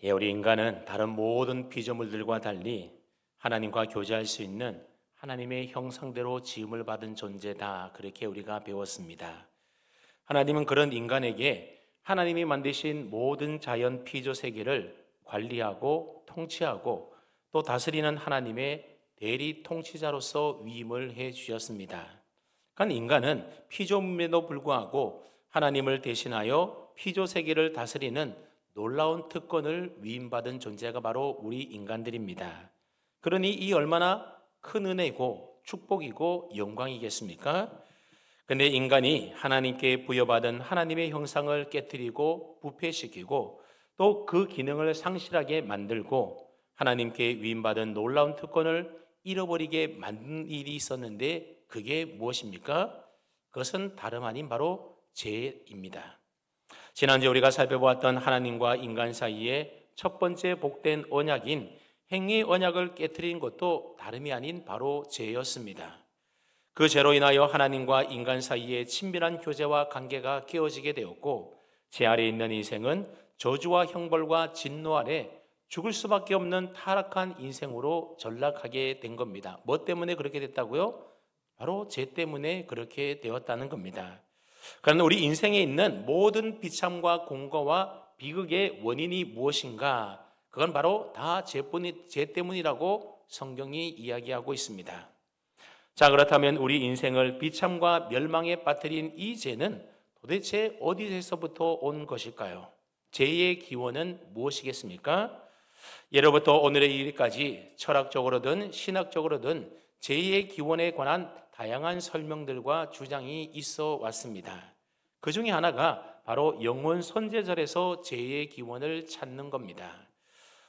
우리 인간은 다른 모든 피조물들과 달리 하나님과 교제할 수 있는 하나님의 형상대로 지음을 받은 존재다. 그렇게 우리가 배웠습니다. 하나님은 그런 인간에게 하나님이 만드신 모든 자연 피조 세계를 관리하고 통치하고 또 다스리는 하나님의 대리 통치자로서 위임을 해 주셨습니다. 그러니까 인간은 피조물에도 불구하고 하나님을 대신하여 피조 세계를 다스리는 놀라운 특권을 위임받은 존재가 바로 우리 인간들입니다. 그러니 이 얼마나 큰 은혜고 축복이고 영광이겠습니까? 근데 인간이 하나님께 부여받은 하나님의 형상을 깨뜨리고 부패시키고 또 그 기능을 상실하게 만들고 하나님께 위임받은 놀라운 특권을 잃어버리게 만든 일이 있었는데 그게 무엇입니까? 그것은 다름 아닌 바로 죄입니다. 지난주에 우리가 살펴보았던 하나님과 인간 사이에 첫 번째 복된 언약인 행위 언약을 깨뜨린 것도 다름이 아닌 바로 죄였습니다. 그 죄로 인하여 하나님과 인간 사이에 친밀한 교제와 관계가 깨어지게 되었고 죄 아래 있는 인생은 저주와 형벌과 진노 아래 죽을 수밖에 없는 타락한 인생으로 전락하게 된 겁니다. 뭐 때문에 그렇게 됐다고요? 바로 죄 때문에 그렇게 되었다는 겁니다. 그러나 우리 인생에 있는 모든 비참과 공고와 비극의 원인이 무엇인가? 그건 바로 다 죄 때문이라고 성경이 이야기하고 있습니다. 자, 그렇다면 우리 인생을 비참과 멸망에 빠뜨린 이 죄는 도대체 어디서부터 온 것일까요? 죄의 기원은 무엇이겠습니까? 예로부터 오늘의 일까지 철학적으로든 신학적으로든 죄의 기원에 관한 다양한 설명들과 주장이 있어 왔습니다. 그 중에 하나가 바로 영혼 손재절에서 죄의 기원을 찾는 겁니다.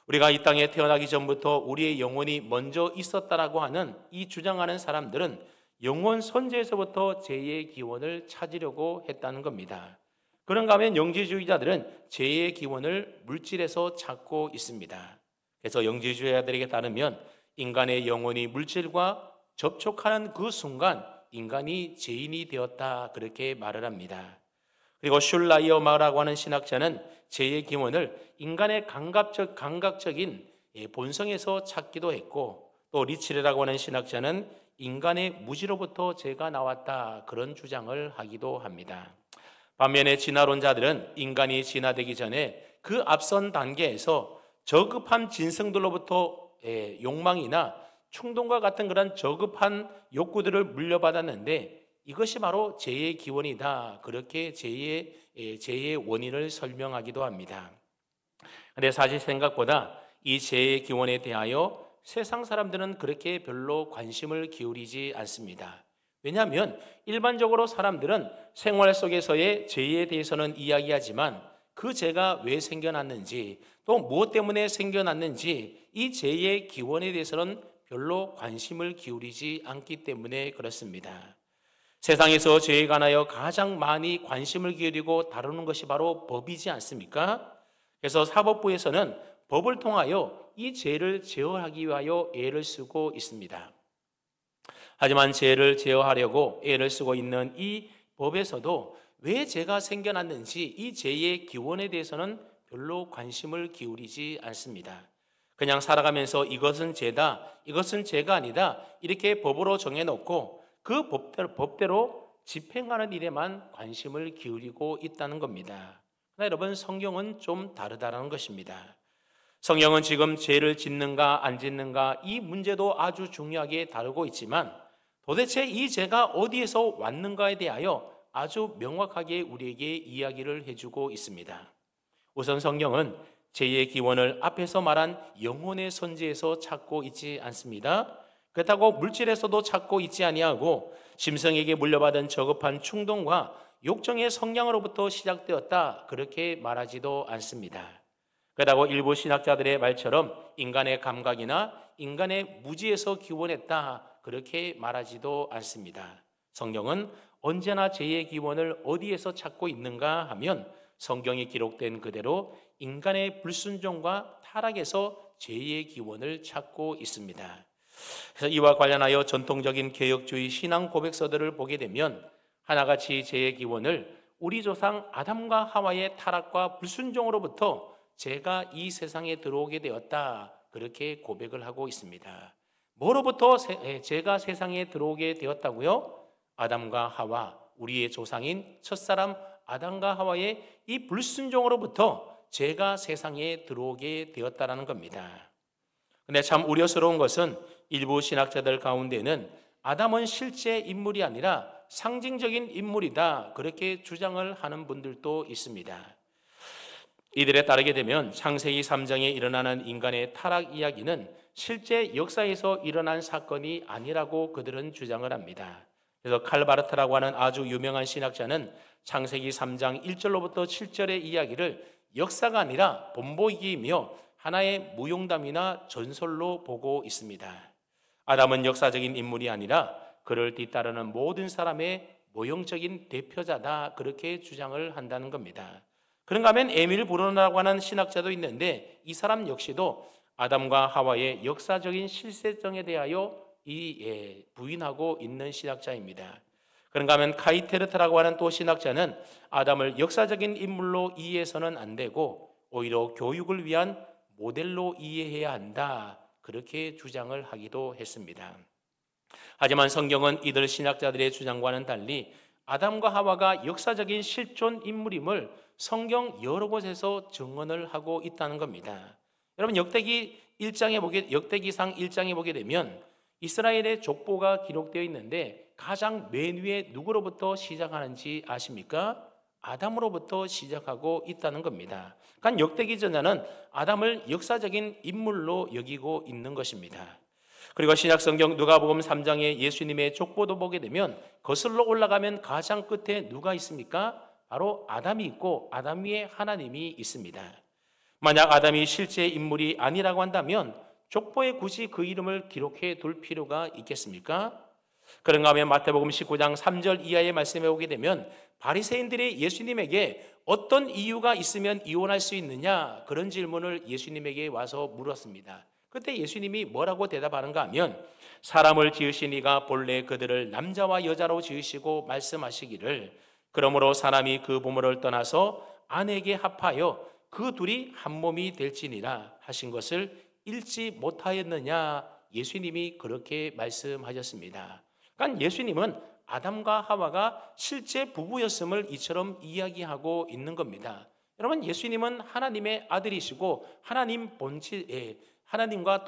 우리가 이 땅에 태어나기 전부터 우리의 영혼이 먼저 있었다라고 하는 이 주장하는 사람들은 영혼 손재에서부터 죄의 기원을 찾으려고 했다는 겁니다. 그런가 하면 영지주의자들은 죄의 기원을 물질에서 찾고 있습니다. 그래서 영지주의자들에게 따르면 인간의 영혼이 물질과 접촉하는 그 순간 인간이 죄인이 되었다 그렇게 말을 합니다. 그리고 슐라이어마라고 하는 신학자는 죄의 기원을 인간의 감각적인 본성에서 찾기도 했고 또 리치레라고 하는 신학자는 인간의 무지로부터 죄가 나왔다 그런 주장을 하기도 합니다. 반면에 진화론자들은 인간이 진화되기 전에 그 앞선 단계에서 저급한 진성들로부터 욕망이나 충동과 같은 그런 저급한 욕구들을 물려받았는데 이것이 바로 죄의 기원이다. 그렇게 죄의 원인을 설명하기도 합니다. 그런데 사실 생각보다 이 죄의 기원에 대하여 세상 사람들은 그렇게 별로 관심을 기울이지 않습니다. 왜냐하면 일반적으로 사람들은 생활 속에서의 죄에 대해서는 이야기하지만 그 죄가 왜 생겨났는지 또 무엇 때문에 생겨났는지 이 죄의 기원에 대해서는 별로 관심을 기울이지 않기 때문에 그렇습니다. 세상에서 죄에 관하여 가장 많이 관심을 기울이고 다루는 것이 바로 법이지 않습니까? 그래서 사법부에서는 법을 통하여 이 죄를 제어하기 위하여 애를 쓰고 있습니다. 하지만 죄를 제어하려고 애를 쓰고 있는 이 법에서도 왜 죄가 생겨났는지 이 죄의 기원에 대해서는 별로 관심을 기울이지 않습니다. 그냥 살아가면서 이것은 죄다, 이것은 죄가 아니다 이렇게 법으로 정해놓고 그 법대로 집행하는 일에만 관심을 기울이고 있다는 겁니다. 그러나 여러분 성경은 좀 다르다는 것입니다. 성경은 지금 죄를 짓는가 안 짓는가 이 문제도 아주 중요하게 다루고 있지만 도대체 이 죄가 어디에서 왔는가에 대하여 아주 명확하게 우리에게 이야기를 해주고 있습니다. 우선 성경은 죄의 기원을 앞에서 말한 영혼의 선지에서 찾고 있지 않습니다. 그렇다고 물질에서도 찾고 있지 아니하고 심성에게 물려받은 저급한 충동과 욕정의 성향으로부터 시작되었다 그렇게 말하지도 않습니다. 그렇다고 일부 신학자들의 말처럼 인간의 감각이나 인간의 무지에서 기원했다 그렇게 말하지도 않습니다. 성경은 언제나 죄의 기원을 어디에서 찾고 있는가 하면 성경이 기록된 그대로 인간의 불순종과 타락에서 죄의 기원을 찾고 있습니다. 그래서 이와 관련하여 전통적인 개혁주의 신앙 고백서들을 보게 되면 하나같이 죄의 기원을 우리 조상 아담과 하와의 타락과 불순종으로부터 제가 이 세상에 들어오게 되었다. 그렇게 고백을 하고 있습니다. 뭐로부터 제가 세상에 들어오게 되었다고요? 아담과 하와, 우리의 조상인 첫사람 아담과 하와의 이 불순종으로부터 제가 세상에 들어오게 되었다라는 겁니다. 근데 참 우려스러운 것은 일부 신학자들 가운데는 아담은 실제 인물이 아니라 상징적인 인물이다. 그렇게 주장을 하는 분들도 있습니다. 이들에 따르게 되면 창세기 3장에 일어나는 인간의 타락 이야기는 실제 역사에서 일어난 사건이 아니라고 그들은 주장을 합니다. 그래서 칼바르트라고 하는 아주 유명한 신학자는 창세기 3장 1절로부터 7절의 이야기를 역사가 아니라 본보기이며 하나의 무용담이나 전설로 보고 있습니다. 아담은 역사적인 인물이 아니라 그를 뒤따르는 모든 사람의 모형적인 대표자다. 그렇게 주장을 한다는 겁니다. 그런가 하면 에밀 브루너라고 하는 신학자도 있는데 이 사람 역시도 아담과 하와의 역사적인 실세성에 대하여 부인하고 있는 신학자입니다. 그런가 하면 카이테르트라고 하는 또 신학자는 아담을 역사적인 인물로 이해해서는 안 되고 오히려 교육을 위한 모델로 이해해야 한다. 그렇게 주장을 하기도 했습니다. 하지만 성경은 이들 신학자들의 주장과는 달리 아담과 하와가 역사적인 실존 인물임을 성경 여러 곳에서 증언을 하고 있다는 겁니다. 여러분 역대기상 1장에 보게 되면 이스라엘의 족보가 기록되어 있는데 가장 맨 위에 누구로부터 시작하는지 아십니까? 아담으로부터 시작하고 있다는 겁니다. 그러니까 역대기 저자는 아담을 역사적인 인물로 여기고 있는 것입니다. 그리고 신약 성경 누가복음 3장의 예수님의 족보도 보게 되면 거슬러 올라가면 가장 끝에 누가 있습니까? 바로 아담이 있고 아담 위에 하나님이 있습니다. 만약 아담이 실제 인물이 아니라고 한다면 족보에 굳이 그 이름을 기록해 둘 필요가 있겠습니까? 그런가 하면 마태복음 19장 3절 이하의 말씀에 오게 되면 바리새인들이 예수님에게 어떤 이유가 있으면 이혼할 수 있느냐 그런 질문을 예수님에게 와서 물었습니다. 그때 예수님이 뭐라고 대답하는가 하면 사람을 지으신 이가 본래 그들을 남자와 여자로 지으시고 말씀하시기를 그러므로 사람이 그 부모를 떠나서 아내에게 합하여 그 둘이 한 몸이 될지니라 하신 것을 읽지 못하였느냐 예수님이 그렇게 말씀하셨습니다. 그러니까 예수님은 아담과 하와가 실제 부부였음을 이처럼 이야기하고 있는 겁니다. 여러분 예수님은 하나님의 아들이시고 하나님과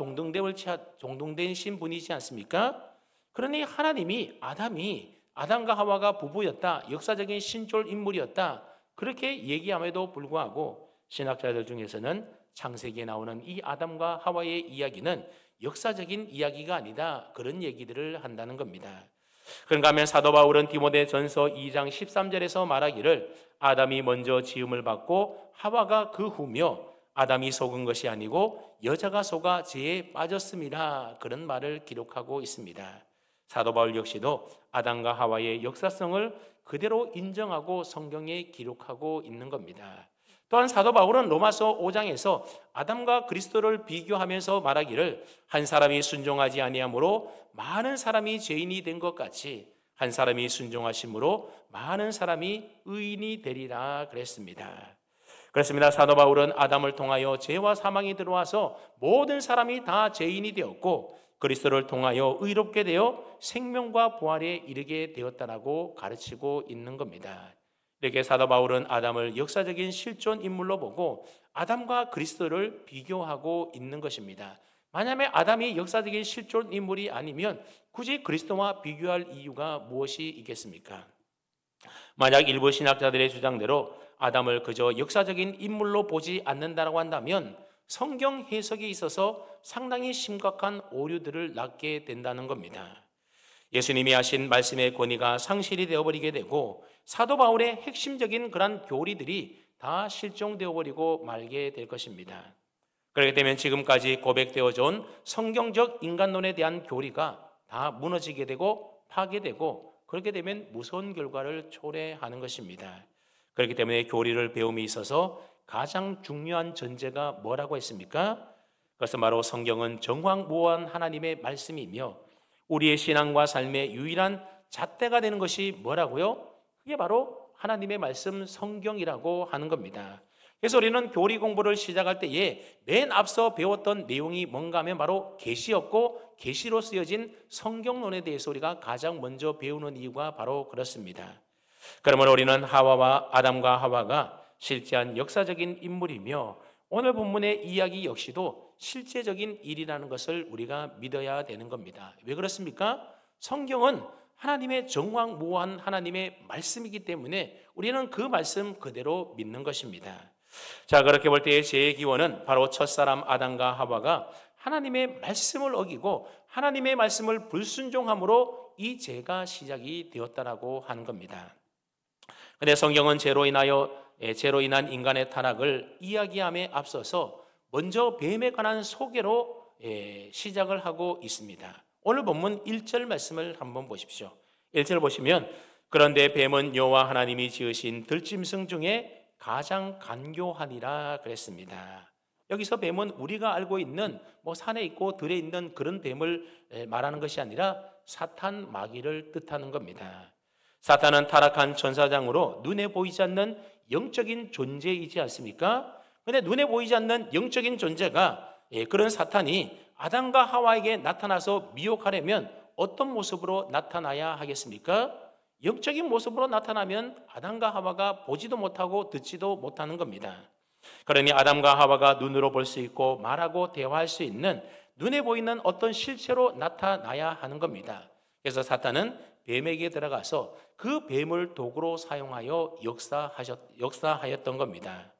동등되신 분이지 않습니까? 그러니 아담과 하와가 부부였다. 역사적인 신존 인물이었다. 그렇게 얘기함에도 불구하고 신학자들 중에서는 창세기에 나오는 이 아담과 하와의 이야기는 역사적인 이야기가 아니다. 그런 얘기들을 한다는 겁니다. 그런가 하면 사도 바울은 디모데전서 2장 13절에서 말하기를 아담이 먼저 지음을 받고 하와가 그 후며 아담이 속은 것이 아니고 여자가 속아 죄에 빠졌습니다. 그런 말을 기록하고 있습니다. 사도 바울 역시도 아담과 하와의 역사성을 그대로 인정하고 성경에 기록하고 있는 겁니다. 또한 사도 바울은 로마서 5장에서 아담과 그리스도를 비교하면서 말하기를 한 사람이 순종하지 아니하므로 많은 사람이 죄인이 된 것 같이 한 사람이 순종하심으로 많은 사람이 의인이 되리라 그랬습니다. 그렇습니다. 사도 바울은 아담을 통하여 죄와 사망이 들어와서 모든 사람이 다 죄인이 되었고 그리스도를 통하여 의롭게 되어 생명과 부활에 이르게 되었다라고 가르치고 있는 겁니다. 이렇게 사도 바울은 아담을 역사적인 실존 인물로 보고 아담과 그리스도를 비교하고 있는 것입니다. 만약에 아담이 역사적인 실존 인물이 아니면 굳이 그리스도와 비교할 이유가 무엇이 있겠습니까? 만약 일부 신학자들의 주장대로 아담을 그저 역사적인 인물로 보지 않는다고 한다면 성경 해석에 있어서 상당히 심각한 오류들을 낳게 된다는 겁니다. 예수님이 하신 말씀의 권위가 상실이 되어버리게 되고 사도 바울의 핵심적인 그런 교리들이 다 실종되어 버리고 말게 될 것입니다. 그렇게 되면 지금까지 고백되어져 온 성경적 인간론에 대한 교리가 다 무너지게 되고 파괴되고 그렇게 되면 무서운 결과를 초래하는 것입니다. 그렇기 때문에 교리를 배움에 있어서 가장 중요한 전제가 뭐라고 했습니까? 그것은 바로 성경은 정황무한 하나님의 말씀이며 우리의 신앙과 삶의 유일한 잣대가 되는 것이 뭐라고요? 그게 바로 하나님의 말씀 성경이라고 하는 겁니다. 그래서 우리는 교리 공부를 시작할 때에 맨 앞서 배웠던 내용이 뭔가 하면 바로 계시였고, 계시로 쓰여진 성경론에 대해서 우리가 가장 먼저 배우는 이유가 바로 그렇습니다. 그러므로 우리는 아담과 하와가 실제한 역사적인 인물이며, 오늘 본문의 이야기 역시도 실제적인 일이라는 것을 우리가 믿어야 되는 겁니다. 왜 그렇습니까? 성경은 하나님의 정확무한 하나님의 말씀이기 때문에 우리는 그 말씀 그대로 믿는 것입니다. 자, 그렇게 볼 때의 죄의 기원은 바로 첫사람 아담과 하와가 하나님의 말씀을 어기고 하나님의 말씀을 불순종함으로 이 죄가 시작이 되었다라고 하는 겁니다. 그런데 성경은 죄로 인한 인간의 타락을 이야기함에 앞서서 먼저 뱀에 관한 소개로 시작을 하고 있습니다. 오늘 본문 1절 말씀을 한번 보십시오. 1절 보시면, 그런데 뱀은 여호와 하나님이 지으신 들짐승 중에 가장 간교하니라 그랬습니다. 여기서 뱀은 우리가 알고 있는 산에 있고 들에 있는 그런 뱀을 말하는 것이 아니라 사탄 마귀를 뜻하는 겁니다. 사탄은 타락한 천사장으로 눈에 보이지 않는 영적인 존재이지 않습니까? 그런데 눈에 보이지 않는 영적인 존재가 그런 사탄이 아담과 하와에게 나타나서 미혹하려면 어떤 모습으로 나타나야 하겠습니까? 영적인 모습으로 나타나면 아담과 하와가 보지도 못하고 듣지도 못하는 겁니다. 그러니 아담과 하와가 눈으로 볼 수 있고 말하고 대화할 수 있는 눈에 보이는 어떤 실체로 나타나야 하는 겁니다. 그래서 사탄은 뱀에게 들어가서 그 뱀을 도구로 사용하여 역사하였던 겁니다.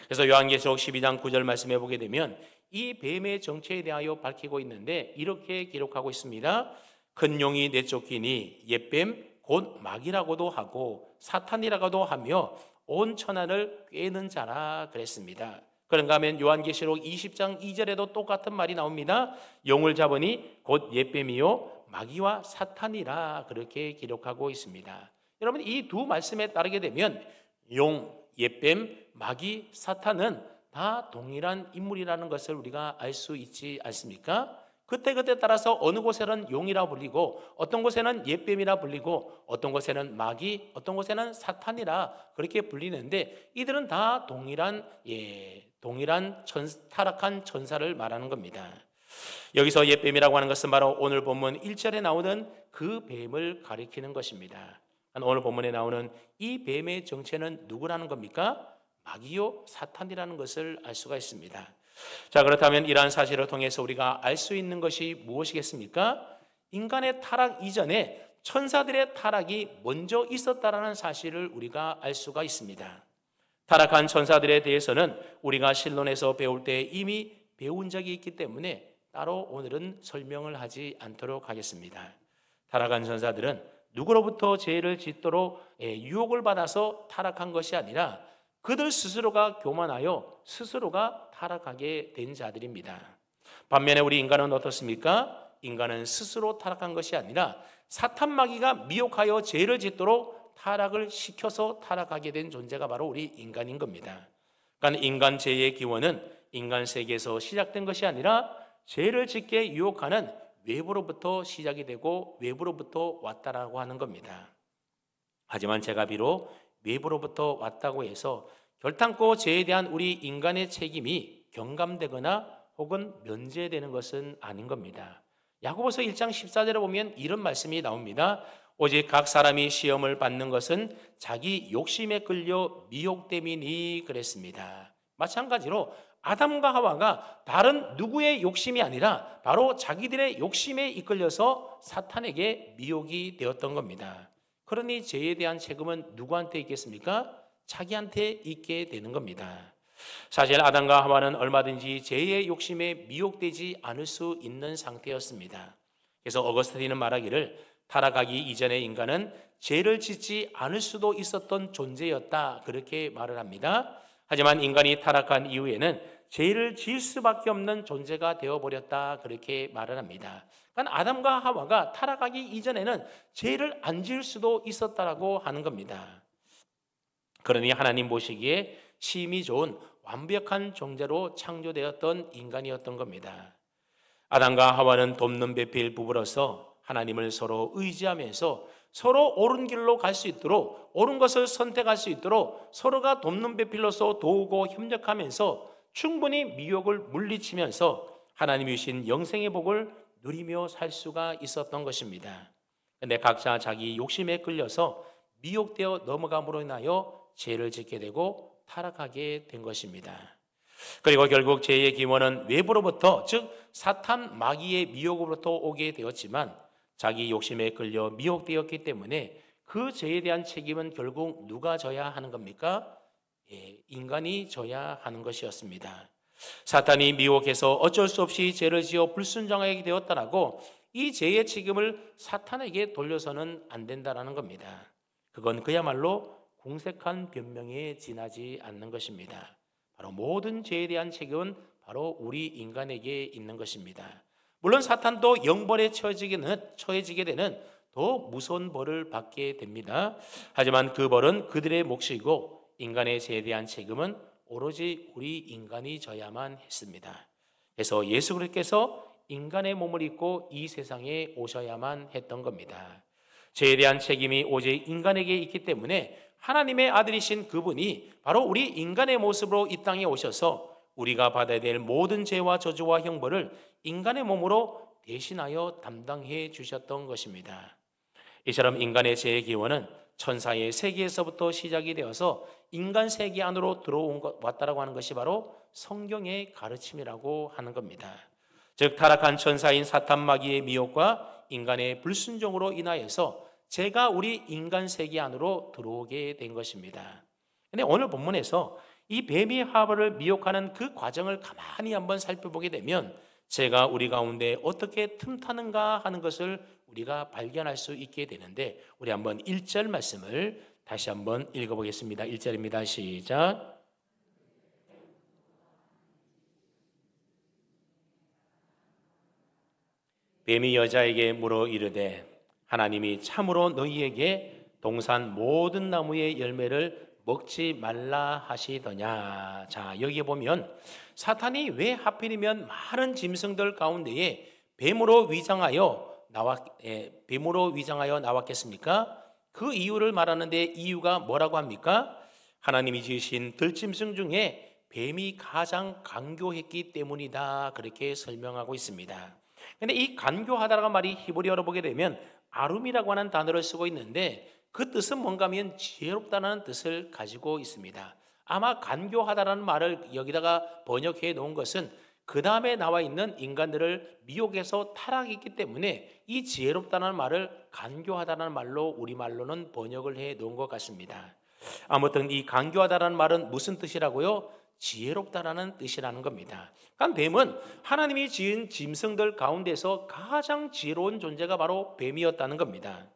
그래서 요한계시록 12장 9절 말씀해 보게 되면 이 뱀의 정체에 대하여 밝히고 있는데 이렇게 기록하고 있습니다. 큰 용이 내쫓기니 옛뱀 곧 마귀라고도 하고 사탄이라고도 하며 온 천하를 꿰는 자라 그랬습니다. 그런가 하면 요한계시록 20장 2절에도 똑같은 말이 나옵니다. 용을 잡으니 곧 옛뱀이요 마귀와 사탄이라 그렇게 기록하고 있습니다. 여러분, 이 두 말씀에 따르게 되면 용, 옛뱀, 마귀, 사탄은 다 동일한 인물이라는 것을 우리가 알 수 있지 않습니까? 그때그때 따라서 어느 곳에는 용이라 불리고 어떤 곳에는 옛뱀이라 불리고 어떤 곳에는 마귀, 어떤 곳에는 사탄이라 그렇게 불리는데 이들은 다 동일한 타락한 천사를 말하는 겁니다. 여기서 옛뱀이라고 하는 것은 바로 오늘 본문 1절에 나오는 그 뱀을 가리키는 것입니다. 오늘 본문에 나오는 이 뱀의 정체는 누구라는 겁니까? 마귀요 사탄이라는 것을 알 수가 있습니다. 자, 그렇다면 이러한 사실을 통해서 우리가 알 수 있는 것이 무엇이겠습니까? 인간의 타락 이전에 천사들의 타락이 먼저 있었다라는 사실을 우리가 알 수가 있습니다. 타락한 천사들에 대해서는 우리가 신론에서 배울 때 이미 배운 적이 있기 때문에 따로 오늘은 설명을 하지 않도록 하겠습니다. 타락한 천사들은 누구로부터 죄를 짓도록 유혹을 받아서 타락한 것이 아니라 그들 스스로가 교만하여 스스로가 타락하게 된 자들입니다. 반면에 우리 인간은 어떻습니까? 인간은 스스로 타락한 것이 아니라 사탄 마귀가 미혹하여 죄를 짓도록 타락을 시켜서 타락하게 된 존재가 바로 우리 인간인 겁니다. 그러니까 인간 죄의 기원은 인간 세계에서 시작된 것이 아니라 죄를 짓게 유혹하는 외부로부터 시작이 되고 외부로부터 왔다라고 하는 겁니다. 하지만 죄가 비록 외부로부터 왔다고 해서 결탄코 죄에 대한 우리 인간의 책임이 경감되거나 혹은 면제되는 것은 아닌 겁니다. 야고보서 1장 14절에 보면 이런 말씀이 나옵니다. 오직 각 사람이 시험을 받는 것은 자기 욕심에 끌려 미혹됨이니 그랬습니다. 마찬가지로 아담과 하와가 다른 누구의 욕심이 아니라 바로 자기들의 욕심에 이끌려서 사탄에게 미혹이 되었던 겁니다. 그러니 죄에 대한 책임은 누구한테 있겠습니까? 자기한테 있게 되는 겁니다. 사실 아담과 하와는 얼마든지 죄의 욕심에 미혹되지 않을 수 있는 상태였습니다. 그래서 어거스틴은 말하기를 타락하기 이전의 인간은 죄를 짓지 않을 수도 있었던 존재였다 그렇게 말을 합니다. 하지만 인간이 타락한 이후에는 죄를 지을 수밖에 없는 존재가 되어버렸다 그렇게 말을 합니다. 그러니까 아담과 하와가 타락하기 이전에는 죄를 안 지을 수도 있었다라고 하는 겁니다. 그러니 하나님 보시기에 심히 좋은 완벽한 존재로 창조되었던 인간이었던 겁니다. 아담과 하와는 돕는 배필 부부로서 하나님을 서로 의지하면서 서로 옳은 길로 갈 수 있도록, 옳은 것을 선택할 수 있도록 서로가 돕는 배필로서 도우고 협력하면서 충분히 미혹을 물리치면서 하나님이 주신 영생의 복을 누리며 살 수가 있었던 것입니다. 근데 각자 자기 욕심에 끌려서 미혹되어 넘어감으로 인하여 죄를 짓게 되고 타락하게 된 것입니다. 그리고 결국 죄의 기원은 외부로부터, 즉 사탄 마귀의 미혹으로부터 오게 되었지만 자기 욕심에 끌려 미혹되었기 때문에 그 죄에 대한 책임은 결국 누가 져야 하는 겁니까? 인간이 져야 하는 것이었습니다. 사탄이 미혹해서 어쩔 수 없이 죄를 지어 불순종하게 되었다라고 이 죄의 책임을 사탄에게 돌려서는 안 된다라는 겁니다. 그건 그야말로 공색한 변명에 지나지 않는 것입니다. 바로 모든 죄에 대한 책임은 바로 우리 인간에게 있는 것입니다. 물론 사탄도 영벌에 처해지게 되는 더 무서운 벌을 받게 됩니다. 하지만 그 벌은 그들의 몫이고 인간의 죄에 대한 책임은 오로지 우리 인간이 져야만 했습니다. 그래서 예수 그리스도께서 인간의 몸을 입고 이 세상에 오셔야만 했던 겁니다. 죄에 대한 책임이 오직 인간에게 있기 때문에 하나님의 아들이신 그분이 바로 우리 인간의 모습으로 이 땅에 오셔서 우리가 받아야 될 모든 죄와 저주와 형벌을 인간의 몸으로 대신하여 담당해 주셨던 것입니다. 이처럼 인간의 죄의 기원은 천사의 세계에서부터 시작이 되어서 인간 세계 안으로 왔다라고 하는 것이 바로 성경의 가르침이라고 하는 겁니다. 즉 타락한 천사인 사탄 마귀의 미혹과 인간의 불순종으로 인하여서 죄가 우리 인간 세계 안으로 들어오게 된 것입니다. 근데 오늘 본문에서 이 뱀이 하와를 미혹하는 그 과정을 가만히 한번 살펴보게 되면 죄가 우리 가운데 어떻게 틈타는가 하는 것을 우리가 발견할 수 있게 되는데, 우리 한번 1절 말씀을 다시 한번 읽어보겠습니다. 1절입니다. 시작. 뱀이 여자에게 물어 이르되 하나님이 참으로 너희에게 동산 모든 나무의 열매를 먹지 말라 하시더냐. 자, 여기에 보면 사탄이 왜 하필이면 많은 짐승들 가운데에 뱀으로 위장하여 나왔겠습니까? 그 이유를 말하는데 이유가 뭐라고 합니까? 하나님이 지으신 들짐승 중에 뱀이 가장 간교했기 때문이다, 그렇게 설명하고 있습니다. 근데 이 간교하다라는 말이 히브리어로 보게 되면 아룸이라고 하는 단어를 쓰고 있는데 그 뜻은 뭔가 하면 지혜롭다는 뜻을 가지고 있습니다. 아마 간교하다라는 말을 여기다가 번역해 놓은 것은 그 다음에 나와 있는 인간들을 미혹해서 타락했기 때문에 이 지혜롭다는 말을 간교하다라는 말로 우리말로는 번역을 해 놓은 것 같습니다. 아무튼 이 간교하다라는 말은 무슨 뜻이라고요? 지혜롭다라는 뜻이라는 겁니다. 그러니까 뱀은 하나님이 지은 짐승들 가운데서 가장 지혜로운 존재가 바로 뱀이었다는 겁니다.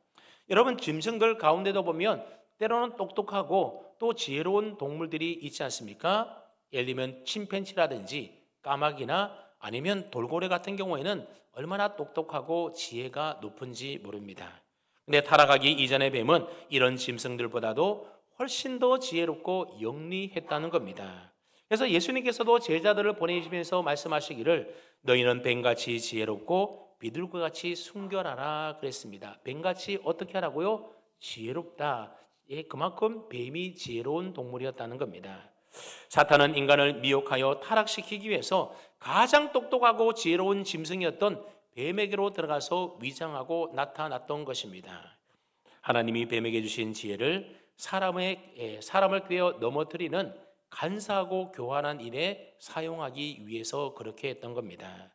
여러분, 짐승들 가운데도 보면 때로는 똑똑하고 또 지혜로운 동물들이 있지 않습니까? 예를 들면 침팬지라든지 까마귀나 아니면 돌고래 같은 경우에는 얼마나 똑똑하고 지혜가 높은지 모릅니다. 근데 타락하기 이전의 뱀은 이런 짐승들보다도 훨씬 더 지혜롭고 영리했다는 겁니다. 그래서 예수님께서도 제자들을 보내시면서 말씀하시기를 너희는 뱀같이 지혜롭고 비둘기와 같이 순결하라 그랬습니다. 뱀같이 어떻게 하라고요? 지혜롭다. 그만큼 뱀이 지혜로운 동물이었다는 겁니다. 사탄은 인간을 미혹하여 타락시키기 위해서 가장 똑똑하고 지혜로운 짐승이었던 뱀에게로 들어가서 위장하고 나타났던 것입니다. 하나님이 뱀에게 주신 지혜를 사람을 꿰어 넘어뜨리는 간사하고 교활한 일에 사용하기 위해서 그렇게 했던 겁니다.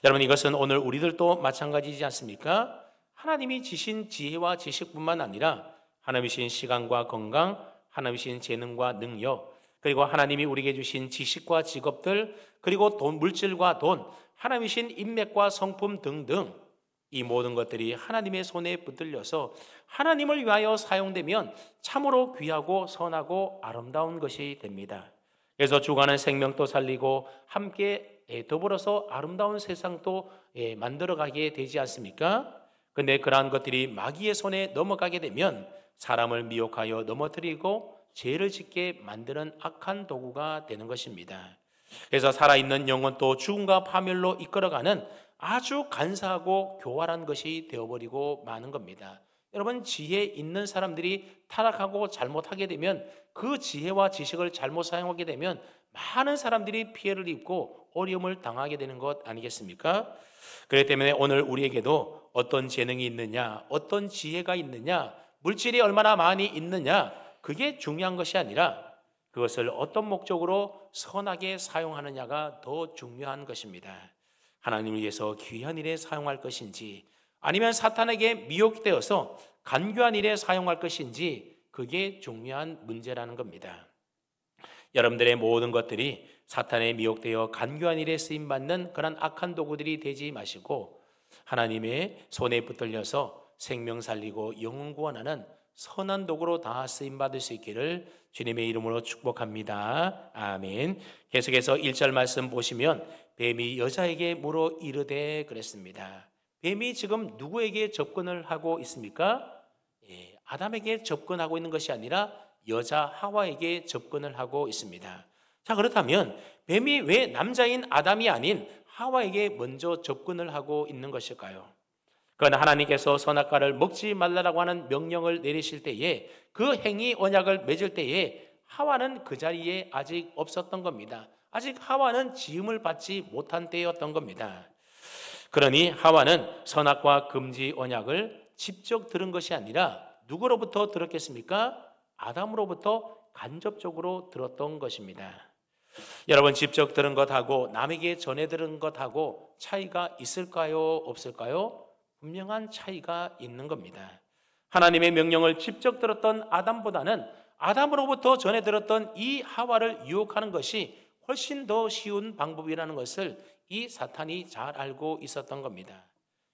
여러분, 이것은 오늘 우리들도 마찬가지지 않습니까? 하나님이 주신 지혜와 지식뿐만 아니라 하나님이 주신 시간과 건강, 하나님이 주신 재능과 능력, 그리고 하나님이 우리에게 주신 지식과 직업들, 그리고 물질과 돈, 하나님이 주신 인맥과 성품 등등, 이 모든 것들이 하나님의 손에 붙들려서 하나님을 위하여 사용되면 참으로 귀하고 선하고 아름다운 것이 됩니다. 그래서 죽어가는 생명도 살리고 함께 더불어서 아름다운 세상도 만들어가게 되지 않습니까? 근데 그러한 것들이 마귀의 손에 넘어가게 되면 사람을 미혹하여 넘어뜨리고 죄를 짓게 만드는 악한 도구가 되는 것입니다. 그래서 살아있는 영혼도 죽음과 파멸로 이끌어가는 아주 간사하고 교활한 것이 되어버리고 마는 겁니다. 여러분, 지혜 있는 사람들이 타락하고 잘못하게 되면 그 지혜와 지식을 잘못 사용하게 되면 많은 사람들이 피해를 입고 어려움을 당하게 되는 것 아니겠습니까? 그렇기 때문에 오늘 우리에게도 어떤 재능이 있느냐, 어떤 지혜가 있느냐, 물질이 얼마나 많이 있느냐, 그게 중요한 것이 아니라 그것을 어떤 목적으로 선하게 사용하느냐가 더 중요한 것입니다. 하나님을 위해서 귀한 일에 사용할 것인지 아니면 사탄에게 미혹되어서 간교한 일에 사용할 것인지 그게 중요한 문제라는 겁니다. 여러분들의 모든 것들이 사탄에 미혹되어 간교한 일에 쓰임받는 그런 악한 도구들이 되지 마시고 하나님의 손에 붙들려서 생명 살리고 영혼 구원하는 선한 도구로 다 쓰임받을 수 있기를 주님의 이름으로 축복합니다. 아멘. 계속해서 1절 말씀 보시면 뱀이 여자에게 물어 이르되 그랬습니다. 뱀이 지금 누구에게 접근을 하고 있습니까? 아담에게 접근하고 있는 것이 아니라 여자 하와에게 접근을 하고 있습니다. 자, 그렇다면 뱀이 왜 남자인 아담이 아닌 하와에게 먼저 접근을 하고 있는 것일까요? 그건 하나님께서 선악과를 먹지 말라라고 하는 명령을 내리실 때에 그 행위 언약을 맺을 때에 하와는 그 자리에 아직 없었던 겁니다. 아직 하와는 지음을 받지 못한 때였던 겁니다. 그러니 하와는 선악과 금지 언약을 직접 들은 것이 아니라 누구로부터 들었겠습니까? 아담으로부터 간접적으로 들었던 것입니다. 여러분, 직접 들은 것하고 남에게 전해 들은 것하고 차이가 있을까요? 없을까요? 분명한 차이가 있는 겁니다. 하나님의 명령을 직접 들었던 아담보다는 아담으로부터 전해 들었던 이 하와를 유혹하는 것이 훨씬 더 쉬운 방법이라는 것을 이 사탄이 잘 알고 있었던 겁니다.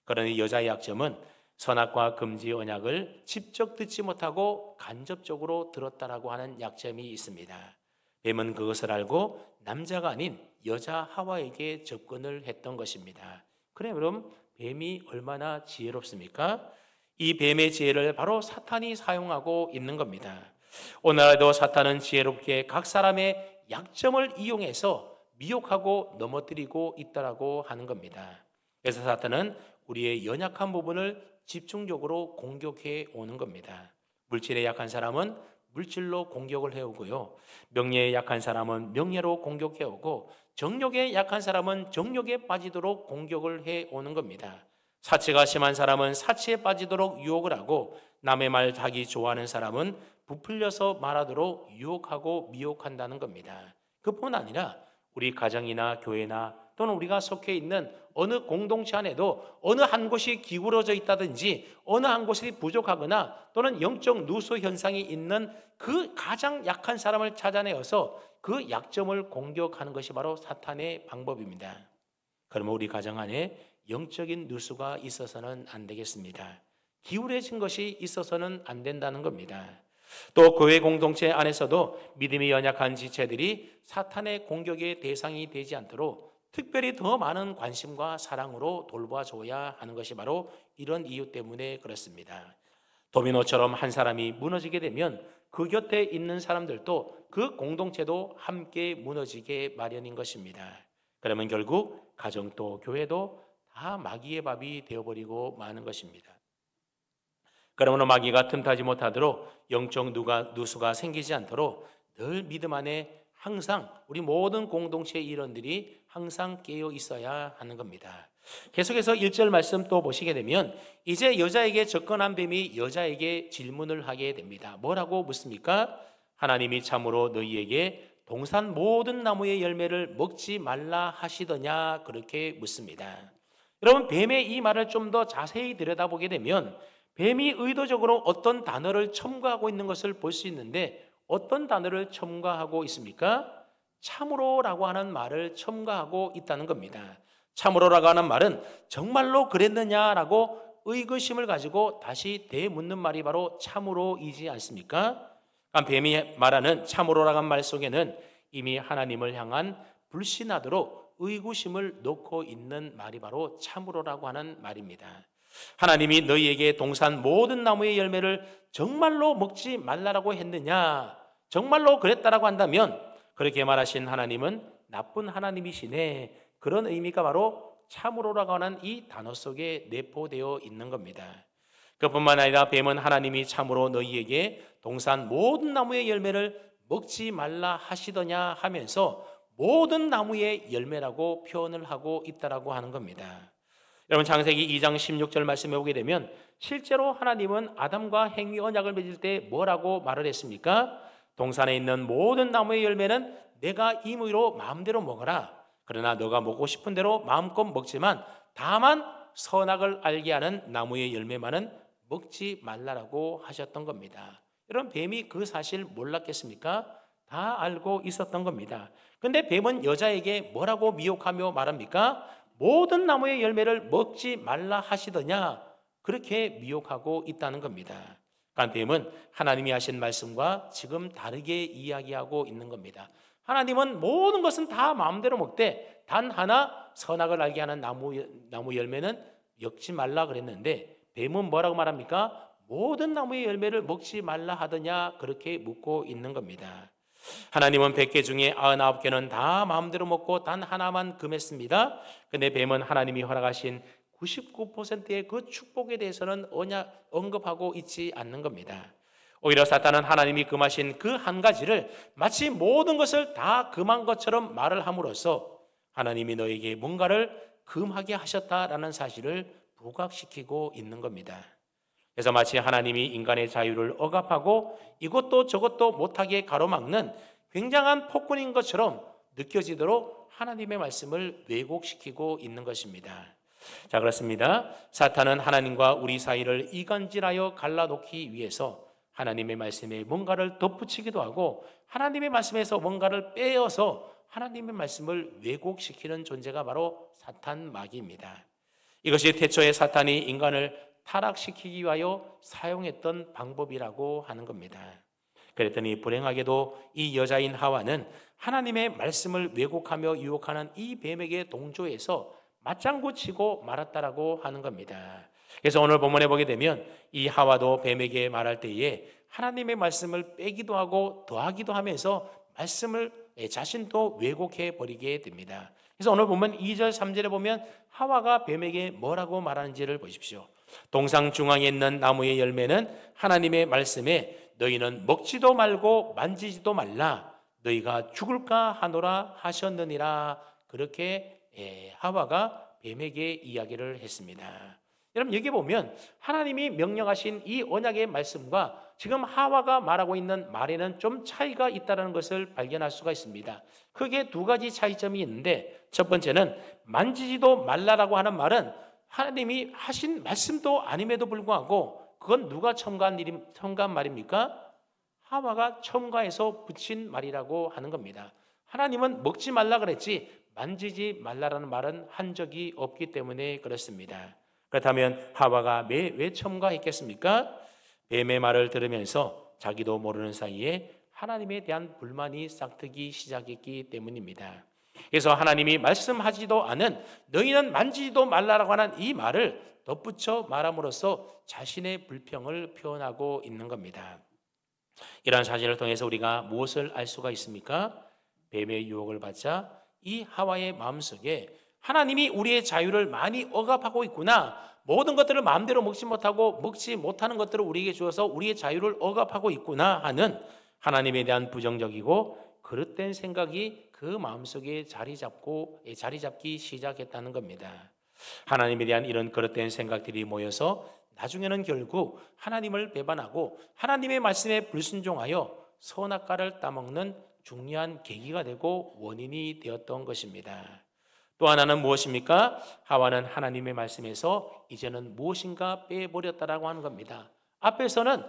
그러니 여자의 약점은 선악과 금지 언약을 직접 듣지 못하고 간접적으로 들었다라고 하는 약점이 있습니다. 뱀은 그것을 알고 남자가 아닌 여자 하와에게 접근을 했던 것입니다. 그럼 뱀이 얼마나 지혜롭습니까? 이 뱀의 지혜를 바로 사탄이 사용하고 있는 겁니다. 오늘날도 사탄은 지혜롭게 각 사람의 약점을 이용해서 미혹하고 넘어뜨리고 있다라고 하는 겁니다. 그래서 사탄은 우리의 연약한 부분을 집중적으로 공격해 오는 겁니다. 물질에 약한 사람은 물질로 공격을 해오고요. 명예에 약한 사람은 명예로 공격해 오고 정욕에 약한 사람은 정욕에 빠지도록 공격을 해오는 겁니다. 사치가 심한 사람은 사치에 빠지도록 유혹을 하고 남의 말 자기 좋아하는 사람은 부풀려서 말하도록 유혹하고 미혹한다는 겁니다. 그뿐 아니라 우리 가정이나 교회나 또는 우리가 속해 있는 어느 공동체 안에도 어느 한 곳이 기울어져 있다든지 어느 한 곳이 부족하거나 또는 영적 누수 현상이 있는 그 가장 약한 사람을 찾아내어서 그 약점을 공격하는 것이 바로 사탄의 방법입니다. 그러면 우리 가정 안에 영적인 누수가 있어서는 안 되겠습니다. 기울어진 것이 있어서는 안 된다는 겁니다. 또 교회 공동체 안에서도 믿음이 연약한 지체들이 사탄의 공격의 대상이 되지 않도록 특별히 더 많은 관심과 사랑으로 돌봐줘야 하는 것이 바로 이런 이유 때문에 그렇습니다. 도미노처럼 한 사람이 무너지게 되면 그 곁에 있는 사람들도 그 공동체도 함께 무너지게 마련인 것입니다. 그러면 결국 가정도 교회도 다 마귀의 밥이 되어버리고 마는 것입니다. 그러므로 마귀가 틈타지 못하도록 영적 누수가 생기지 않도록 늘 믿음 안에 항상 우리 모든 공동체 일원들이 항상 깨어 있어야 하는 겁니다. 계속해서 1절 말씀 또 보시게 되면 이제 여자에게 접근한 뱀이 여자에게 질문을 하게 됩니다. 뭐라고 묻습니까? 하나님이 참으로 너희에게 동산 모든 나무의 열매를 먹지 말라 하시더냐, 그렇게 묻습니다. 여러분, 뱀의 이 말을 좀 더 자세히 들여다보게 되면 뱀이 의도적으로 어떤 단어를 첨가하고 있는 것을 볼 수 있는데 어떤 단어를 첨가하고 있습니까? 참으로라고 하는 말을 첨가하고 있다는 겁니다. 참으로라고 하는 말은 정말로 그랬느냐라고 의구심을 가지고 다시 되묻는 말이 바로 참으로이지 않습니까? 뱀이 말하는 참으로라고 하는 말 속에는 이미 하나님을 향한 불신하도록 의구심을 놓고 있는 말이 바로 참으로라고 하는 말입니다. 하나님이 너희에게 동산 모든 나무의 열매를 정말로 먹지 말라라고 했느냐? 정말로 그랬다라고 한다면 그렇게 말하신 하나님은 나쁜 하나님이시네. 그런 의미가 바로 참으로라고 하는 이 단어 속에 내포되어 있는 겁니다. 그뿐만 아니라 뱀은 하나님이 참으로 너희에게 동산 모든 나무의 열매를 먹지 말라 하시더냐 하면서 모든 나무의 열매라고 표현을 하고 있다라고 하는 겁니다. 여러분, 창세기 2장 16절 말씀에 오게 되면 실제로 하나님은 아담과 행위 언약을 맺을 때 뭐라고 말을 했습니까? 동산에 있는 모든 나무의 열매는 내가 임의로 마음대로 먹어라. 그러나 너가 먹고 싶은 대로 마음껏 먹지만 다만 선악을 알게 하는 나무의 열매만은 먹지 말라라고 하셨던 겁니다. 여러분, 뱀이 그 사실 몰랐겠습니까? 다 알고 있었던 겁니다. 그런데 뱀은 여자에게 뭐라고 미혹하며 말합니까? 모든 나무의 열매를 먹지 말라 하시더냐, 그렇게 미혹하고 있다는 겁니다. 그러니까 뱀은 하나님이 하신 말씀과 지금 다르게 이야기하고 있는 겁니다. 하나님은 모든 것은 다 마음대로 먹되 단 하나 선악을 알게 하는 나무 열매는 먹지 말라 그랬는데 뱀은 뭐라고 말합니까? 모든 나무의 열매를 먹지 말라 하더냐, 그렇게 묻고 있는 겁니다. 하나님은 100개 중에 99개는 다 마음대로 먹고 단 하나만 금했습니다. 근데 뱀은 하나님이 허락하신 99%의 그 축복에 대해서는 언급하고 있지 않는 겁니다. 오히려 사탄은 하나님이 금하신 그 한 가지를 마치 모든 것을 다 금한 것처럼 말을 함으로써 하나님이 너에게 뭔가를 금하게 하셨다라는 사실을 부각시키고 있는 겁니다. 그래서 마치 하나님이 인간의 자유를 억압하고 이것도 저것도 못하게 가로막는 굉장한 폭군인 것처럼 느껴지도록 하나님의 말씀을 왜곡시키고 있는 것입니다. 자, 그렇습니다. 사탄은 하나님과 우리 사이를 이간질하여 갈라놓기 위해서 하나님의 말씀에 뭔가를 덧붙이기도 하고 하나님의 말씀에서 뭔가를 빼어서 하나님의 말씀을 왜곡시키는 존재가 바로 사탄 마귀입니다. 이것이 태초에 사탄이 인간을 타락시키기 위하여 사용했던 방법이라고 하는 겁니다. 그랬더니 불행하게도 이 여자인 하와는 하나님의 말씀을 왜곡하며 유혹하는 이 뱀에게 동조해서 맞장구 치고 말았다라고 하는 겁니다. 그래서 오늘 본문에 보게 되면 이 하와도 뱀에게 말할 때에 하나님의 말씀을 빼기도 하고 더하기도 하면서 말씀을 자신도 왜곡해 버리게 됩니다. 그래서 오늘 보면 2절 3절에 보면 하와가 뱀에게 뭐라고 말하는지를 보십시오. 동상 중앙에 있는 나무의 열매는 하나님의 말씀에 너희는 먹지도 말고 만지지도 말라, 너희가 죽을까 하노라 하셨느니라, 그렇게 하와가 뱀에게 이야기를 했습니다. 여러분, 여기 보면 하나님이 명령하신 이 언약의 말씀과 지금 하와가 말하고 있는 말에는 좀 차이가 있다는 것을 발견할 수가 있습니다. 크게 두 가지 차이점이 있는데, 첫 번째는 만지지도 말라라고 하는 말은 하나님이 하신 말씀도 아님에도 불구하고 그건 누가 첨가한 말입니까? 하와가 첨가해서 붙인 말이라고 하는 겁니다. 하나님은 먹지 말라 그랬지 만지지 말라라는 말은 한 적이 없기 때문에 그렇습니다. 그렇다면 하와가 왜 첨가했겠습니까? 뱀의 말을 들으면서 자기도 모르는 사이에 하나님에 대한 불만이 싹트기 시작했기 때문입니다. 그래서 하나님이 말씀하지도 않은 너희는 만지지도 말라라고 하는 이 말을 덧붙여 말함으로써 자신의 불평을 표현하고 있는 겁니다. 이러한 사실을 통해서 우리가 무엇을 알 수가 있습니까? 뱀의 유혹을 받자 이 하와의 마음속에 하나님이 우리의 자유를 많이 억압하고 있구나, 모든 것들을 마음대로 먹지 못하고 먹지 못하는 것들을 우리에게 주어서 우리의 자유를 억압하고 있구나 하는 하나님에 대한 부정적이고 그릇된 생각이 그 마음속에 자리 잡기 시작했다는 겁니다. 하나님에 대한 이런 그릇된 생각들이 모여서 나중에는 결국 하나님을 배반하고 하나님의 말씀에 불순종하여 선악과를 따먹는 중요한 계기가 되고 원인이 되었던 것입니다. 또 하나는 무엇입니까? 하와는 하나님의 말씀에서 이제는 무엇인가 빼버렸다라고 하는 겁니다. 앞에서는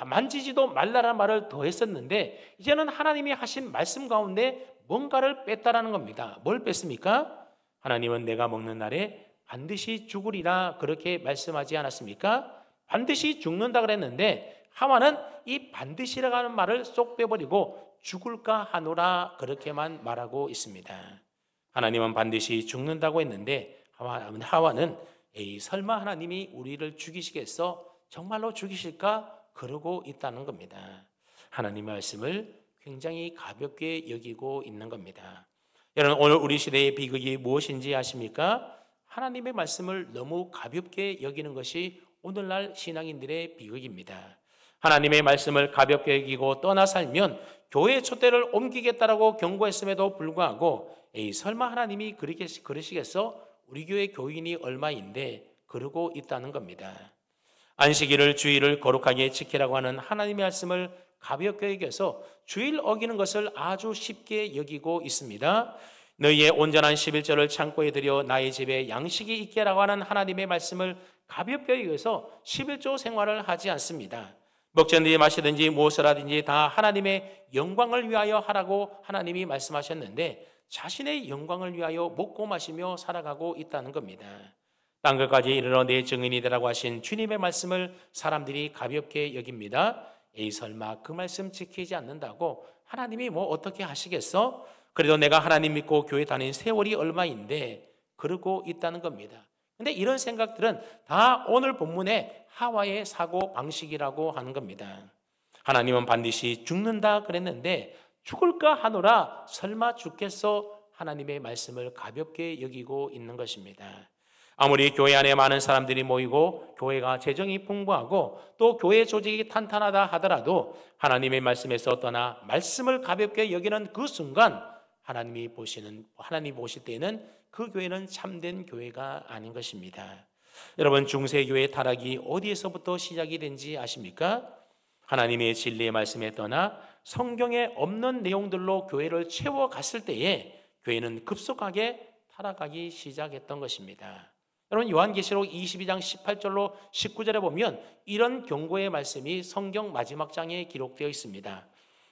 만지지도 말라라는 말을 더했었는데 이제는 하나님이 하신 말씀 가운데 뭔가를 뺐다라는 겁니다. 뭘 뺐습니까? 하나님은 내가 먹는 날에 반드시 죽으리라 그렇게 말씀하지 않았습니까? 반드시 죽는다 그랬는데 하와는 이 반드시라고 하는 말을 쏙 빼버리고 죽을까 하노라 그렇게만 말하고 있습니다. 하나님은 반드시 죽는다고 했는데 하와는 설마 하나님이 우리를 죽이시겠어? 정말로 죽이실까? 그러고 있다는 겁니다. 하나님의 말씀을 굉장히 가볍게 여기고 있는 겁니다. 여러분, 오늘 우리 시대의 비극이 무엇인지 아십니까? 하나님의 말씀을 너무 가볍게 여기는 것이 오늘날 신앙인들의 비극입니다. 하나님의 말씀을 가볍게 여기고 떠나 살면 교회 촛대를 옮기겠다라고 경고했음에도 불구하고 에이 설마 하나님이 그러시겠어? 우리 교회 교인이 얼마인데 그러고 있다는 겁니다. 안식일을 주일을 거룩하게 지키라고 하는 하나님의 말씀을 가볍게 여겨서 주일 어기는 것을 아주 쉽게 여기고 있습니다. 너희의 온전한 11조를 창고에 들여 나의 집에 양식이 있게라고 하는 하나님의 말씀을 가볍게 여겨서 11조 생활을 하지 않습니다. 먹든지 마시든지 무엇을 하든지 다 하나님의 영광을 위하여 하라고 하나님이 말씀하셨는데 자신의 영광을 위하여 먹고 마시며 살아가고 있다는 겁니다. 땅 끝까지 이르러 내 증인이 되라고 하신 주님의 말씀을 사람들이 가볍게 여깁니다. 에이 설마 그 말씀 지키지 않는다고 하나님이 뭐 어떻게 하시겠어? 그래도 내가 하나님 믿고 교회 다닌 세월이 얼마인데 그러고 있다는 겁니다. 근데 이런 생각들은 다 오늘 본문의 하와의 사고 방식이라고 하는 겁니다. 하나님은 반드시 죽는다 그랬는데 죽을까 하노라 설마 죽겠어? 하나님의 말씀을 가볍게 여기고 있는 것입니다. 아무리 교회 안에 많은 사람들이 모이고 교회가 재정이 풍부하고 또 교회 조직이 탄탄하다 하더라도 하나님의 말씀에서 떠나 말씀을 가볍게 여기는 그 순간 하나님이 보실 때에는 그 교회는 참된 교회가 아닌 것입니다. 여러분 중세교회 타락이 어디에서부터 시작이 된지 아십니까? 하나님의 진리의 말씀에 떠나 성경에 없는 내용들로 교회를 채워갔을 때에 교회는 급속하게 타락하기 시작했던 것입니다. 여러분 요한계시록 22장 18절로 19절에 보면 이런 경고의 말씀이 성경 마지막 장에 기록되어 있습니다.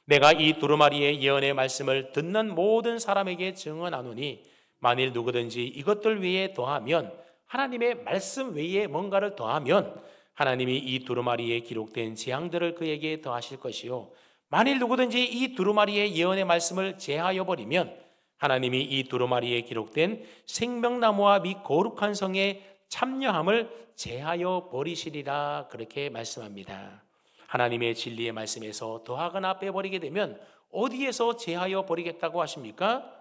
내가 이 두루마리의 예언의 말씀을 듣는 모든 사람에게 증언하노니 만일 누구든지 이것들 외에 더하면 하나님의 말씀 외에 뭔가를 더하면 하나님이 이 두루마리에 기록된 재앙들을 그에게 더하실 것이요 만일 누구든지 이 두루마리의 예언의 말씀을 제하여 버리면 하나님이 이 두루마리에 기록된 생명나무와 및 거룩한 성의 참여함을 제하여 버리시리라 그렇게 말씀합니다. 하나님의 진리의 말씀에서 더하거나 빼버리게 되면 어디에서 제하여 버리겠다고 하십니까?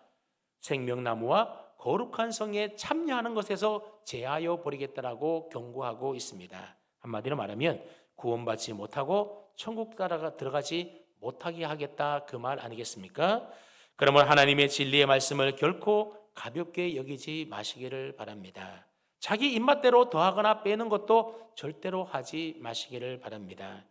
생명나무와 거룩한 성에 참여하는 것에서 제하여 버리겠다라고 경고하고 있습니다. 한마디로 말하면 구원받지 못하고 천국 들어가지 못하게 하겠다 그 말 아니겠습니까? 그러면 하나님의 진리의 말씀을 결코 가볍게 여기지 마시기를 바랍니다. 자기 입맛대로 더하거나 빼는 것도 절대로 하지 마시기를 바랍니다.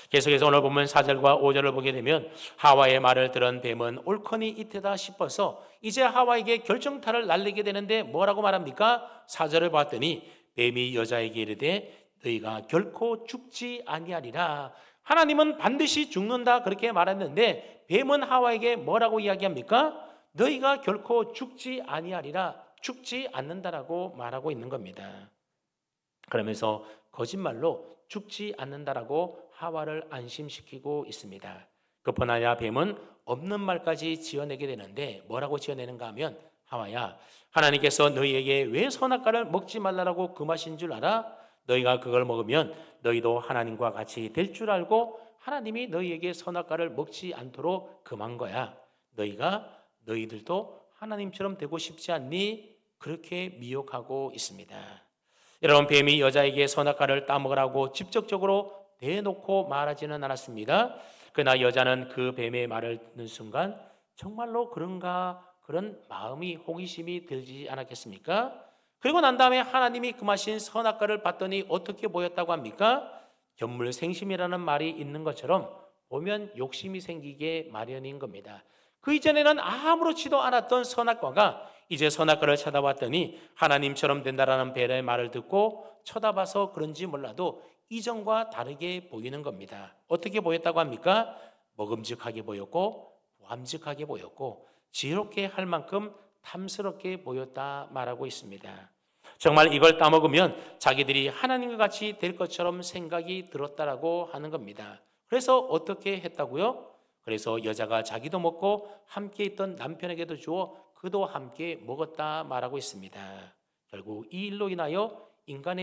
계속해서 오늘 본문 4절과 5절을 보게 되면 하와의 말을 들은 뱀은 옳거니 이때다 싶어서 이제 하와에게 결정타를 날리게 되는데 뭐라고 말합니까? 4절을 봤더니 뱀이 여자에게 이르되 너희가 결코 죽지 아니하리라. 하나님은 반드시 죽는다 그렇게 말했는데 뱀은 하와에게 뭐라고 이야기합니까? 너희가 결코 죽지 아니하리라. 죽지 않는다라고 말하고 있는 겁니다. 그러면서 거짓말로 죽지 않는다라고 하와를 안심시키고 있습니다. 그뿐 아니라 뱀은 없는 말까지 지어내게 되는데 뭐라고 지어내는가 하면 하와야 하나님께서 너희에게 왜 선악과를 먹지 말라라고 금하신 줄 알아? 너희가 그걸 먹으면 너희도 하나님과 같이 될 줄 알고 하나님이 너희에게 선악과를 먹지 않도록 금한 거야. 너희들도 하나님처럼 되고 싶지 않니? 그렇게 미혹하고 있습니다. 여러분 뱀이 여자에게 선악과를 따먹으라고 직접적으로 대놓고 말하지는 않았습니다. 그러나 여자는 그 뱀의 말을 듣는 순간 정말로 그런가 그런 마음이 호기심이 들지 않았겠습니까? 그리고 난 다음에 하나님이 금하신 선악과를 봤더니 어떻게 보였다고 합니까? 견물생심이라는 말이 있는 것처럼 보면 욕심이 생기게 마련인 겁니다. 그 이전에는 아무렇지도 않았던 선악과가 이제 선악과를 쳐다봤더니 하나님처럼 된다라는 뱀의 말을 듣고 쳐다봐서 그런지 몰라도 이전과 다르게 보이는 겁니다. 어떻게 보였다고 합니까? 먹음직하게 보였고 보암직하게 보였고 지혜롭게 할 만큼 탐스럽게 보였다 말하고 있습니다. 정말 이걸 따먹으면 자기들이 하나님과 같이 될 것처럼 생각이 들었다라고 하는 겁니다. 그래서 어떻게 했다고요? 그래서 여자가 자기도 먹고 함께 있던 남편에게도 주어 그도 함께 먹었다 말하고 있습니다. 결국 이 일로 인하여 인간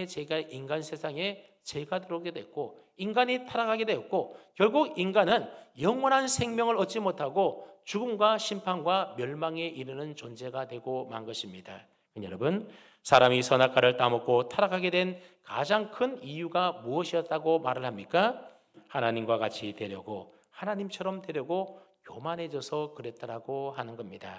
세상에 죄가 들어오게 됐고 인간이 타락하게 되었고 결국 인간은 영원한 생명을 얻지 못하고 죽음과 심판과 멸망에 이르는 존재가 되고 만 것입니다. 여러분, 사람이 선악과를 따먹고 타락하게 된 가장 큰 이유가 무엇이었다고 말을 합니까? 하나님과 같이 되려고, 하나님처럼 되려고 교만해져서 그랬다라고 하는 겁니다.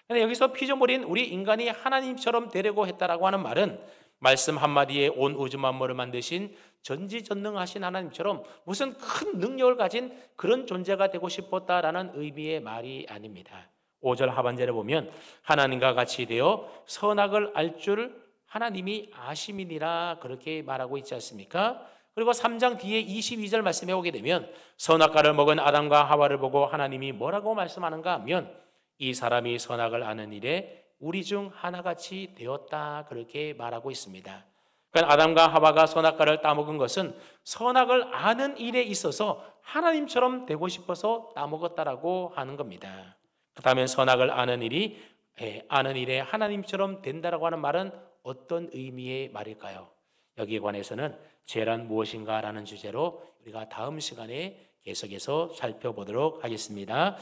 근데 여기서 피조물인 우리 인간이 하나님처럼 되려고 했다라고 하는 말은 말씀 한마디에 온 우주 만물을 만드신 전지전능하신 하나님처럼 무슨 큰 능력을 가진 그런 존재가 되고 싶었다라는 의미의 말이 아닙니다. 5절 하반절에 보면 하나님과 같이 되어 선악을 알 줄 하나님이 아심이니라 그렇게 말하고 있지 않습니까? 그리고 3장 뒤에 22절 말씀해 오게 되면 선악과를 먹은 아담과 하와를 보고 하나님이 뭐라고 말씀하는가 하면 이 사람이 선악을 아는 일에 우리 중 하나같이 되었다 그렇게 말하고 있습니다. 그러니까 아담과 하와가 선악과를 따먹은 것은 선악을 아는 일에 있어서 하나님처럼 되고 싶어서 따먹었다라고 하는 겁니다. 그렇다면 선악을 아는 일에 하나님처럼 된다라고 하는 말은 어떤 의미의 말일까요? 여기에 관해서는 죄란 무엇인가라는 주제로 우리가 다음 시간에 계속해서 살펴보도록 하겠습니다.